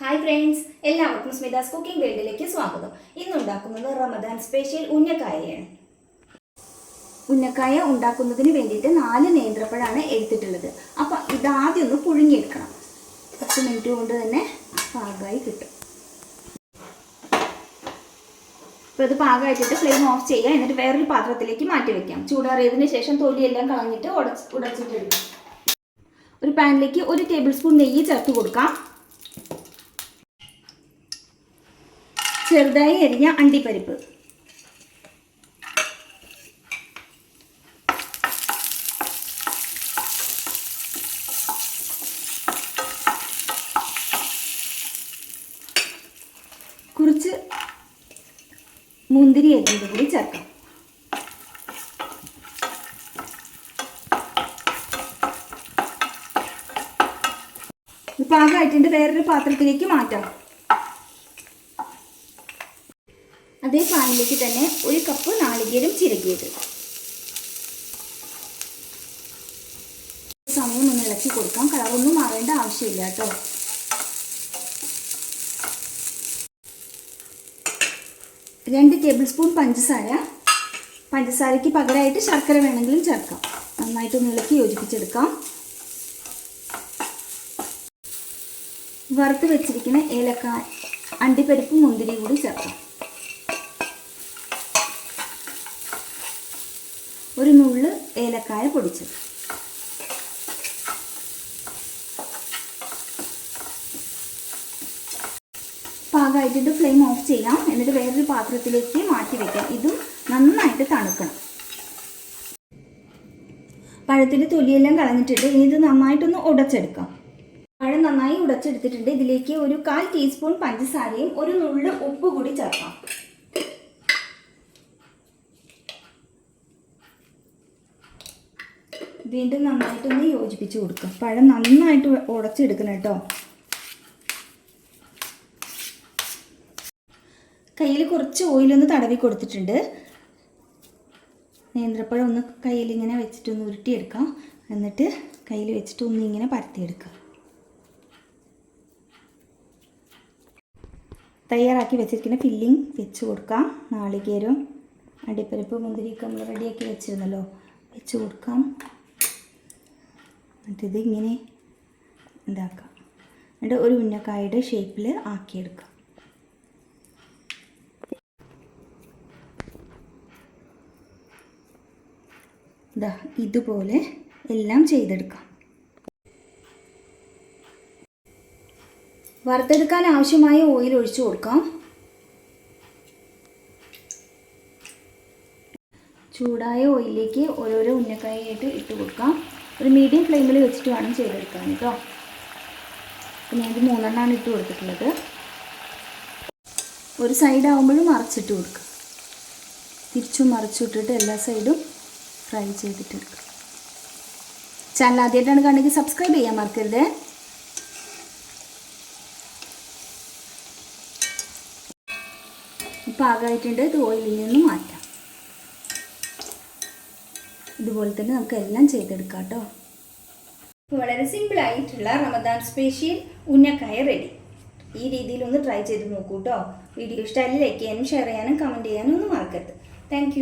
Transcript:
Hi friends, എല്ലാവർക്കും സ്മിതാസ് cooking വേൾഡിലേക്ക് സ്വാഗതം. ഇന്ന് ഉണ്ടാക്കുന്നത് റമദാൻ സ്പെഷ്യൽ ഉന്നക്കായയാണ്. ഉന്നക്കായ ഉണ്ടാക്കുന്നതിന് വേണ്ടിയിട്ട് 4 നേന്ത്രപ്പഴമാണ് എടുത്തിട്ടുള്ളത്. അപ്പോൾ ഇത് ആദ്യം ഒന്ന് പുഴുങ്ങിയെടുക്കണം. 10 മിനിറ്റ് കൊണ്ട് തന്നെ പാകമായി കിട്ടും. അപ്പോൾ ഇത് പാകമായിട്ടിട്ട് ഫ്ലെയിം ഓഫ് ചെയ്യുക. എന്നിട്ട് വേറൊരു പാത്രത്തിലേക്ക് മാറ്റി വയ്ക്കാം. ചൂടാറിയതിന് ശേഷം തൊലിയെല്ലാം കളഞ്ഞിട്ട് ഉടച്ചിട്ടെടുക്കാം. ഒരു പാനിലേക്ക് 1 ടേബിൾ സ്പൂൺ നെയ്യ് ചേർത്ത് കൊടുക്കാം. ചെറുതായി അരിഞ്ഞ അണ്ടിപ്പരിപ്പ്, കുറച്ച് മുന്തിരി അരിഞ്ഞത് കൂടി ചേർക്കാം. പാകമായിട്ടുണ്ട്. വേറൊരു പാത്രത്തിലേക്ക് മാറ്റാം. അതേ പാനിലേക്ക് തന്നെ 1 കപ്പ് നാളികേരം ചിരകിയത്. സമയം ഒന്ന് ഇളക്കി കൊടുക്കാം. കളറൊന്നും മാറേണ്ട ആവശ്യമില്ല കേട്ടോ. രണ്ട് ടേബിൾ സ്പൂൺ പഞ്ചസാര. പഞ്ചസാരയ്ക്ക് പകരമായിട്ട് ശർക്കര വേണമെങ്കിലും ചേർക്കാം. നന്നായിട്ടൊന്ന് ഇളക്കി യോജിപ്പിച്ചെടുക്കാം. വറുത്ത് വെച്ചിരിക്കുന്ന ഏലക്കായ, അണ്ടിപ്പരിപ്പ്, മുന്തിരി കൂടി ചേർക്കാം. ഒരു നുള്ള് ഏലക്കായ പൊടിച്ചത്. പാകമായിട്ടിട്ട് ഫ്ലെയിം ഓഫ് ചെയ്യാം. എന്നിട്ട് വേറൊരു പാത്രത്തിലേക്ക് മാറ്റി വയ്ക്കാം. ഇതും നന്നായിട്ട് തണുക്കണം. പഴത്തിൻ്റെ തൊലിയെല്ലാം കളഞ്ഞിട്ടുണ്ട്. ഇനി ഇത് നന്നായിട്ടൊന്ന് ഉടച്ചെടുക്കാം. പഴം നന്നായി ഉടച്ചെടുത്തിട്ടുണ്ട്. ഇതിലേക്ക് ഒരു 1/4 ടീസ്പൂൺ പഞ്ചസാരയും 1 നുള്ള് ഉപ്പ് കൂടി ചേർക്കാം. വീണ്ടും നന്നായിട്ടൊന്ന് യോജിപ്പിച്ച് കൊടുക്കുക. പഴം നന്നായിട്ട് ഉടച്ചെടുക്കണം കേട്ടോ. കയ്യിൽ കുറച്ച് ഓയിലൊന്ന് തടവി കൊടുത്തിട്ടുണ്ട്. നേന്ത്രപ്പഴം ഒന്ന് കയ്യിലിങ്ങനെ വെച്ചിട്ടൊന്ന് ഉരുട്ടിയെടുക്കാം. എന്നിട്ട് കയ്യിൽ വെച്ചിട്ട് ഒന്നിങ്ങനെ പരത്തിയെടുക്കുക. തയ്യാറാക്കി വെച്ചിരിക്കുന്ന ഫില്ലിങ് വെച്ച് കൊടുക്കാം. നാളികേരം, അണ്ടിപ്പരിപ്പ്, മുന്തിരിയൊക്കെ നമ്മൾ റെഡിയാക്കി വെച്ചിരുന്നല്ലോ, വെച്ച് കൊടുക്കാം. എന്നിട്ടിത് ഇങ്ങനെ ഇതാക്കാം. എന്നിട്ട് ഒരു ഉന്നക്കായയുടെ ഷേപ്പിൽ ആക്കിയെടുക്കാം. ഇതാ ഇതുപോലെ എല്ലാം ചെയ്തെടുക്കാം. വറുത്തെടുക്കാൻ ആവശ്യമായ ഓയിൽ ഒഴിച്ചു കൊടുക്കാം. ചൂടായ ഓയിലിലേക്ക് ഓരോരോ ഉന്നക്കായായിട്ട് ഇട്ട് കൊടുക്കാം. ഒരു മീഡിയം ഫ്ലെയിമിൽ വെച്ചിട്ട് വേണം ചെയ്തെടുക്കാൻ കേട്ടോ. അപ്പോൾ ഞാൻ 3 എണ്ണമാണ് ഇട്ട് കൊടുത്തിട്ടുള്ളത്. ഒരു സൈഡ് ആകുമ്പോഴും മറിച്ചിട്ട് കൊടുക്കുക. തിരിച്ചും മറിച്ചിട്ടിട്ട് എല്ലാ സൈഡും ഫ്രൈ ചെയ്തിട്ട് എടുക്കുക. ചാനൽ ആദ്യമായിട്ടാണ് കണ്ടെങ്കിൽ സബ്സ്ക്രൈബ് ചെയ്യാൻ മറക്കരുത്. പാകമായിട്ടുണ്ട്. ഇത് ഓയിലിൽ നിന്ന് മാറ്റാം. ഇതുപോലെ തന്നെ നമുക്ക് എല്ലാം ചെയ്തെടുക്കാം കേട്ടോ. വളരെ സിമ്പിളായിട്ടുള്ള റമദാൻ സ്പെഷ്യൽ ഉന്നക്കായ റെഡി. ഈ രീതിയിലൊന്ന് ട്രൈ ചെയ്ത് നോക്കൂ കേട്ടോ. വീഡിയോ ഇഷ്ടമായി ലൈക്ക് ചെയ്യാനും ഷെയർ ചെയ്യാനും കമൻറ്റ് ചെയ്യാനും ഒന്നും മറക്കരുത്. താങ്ക്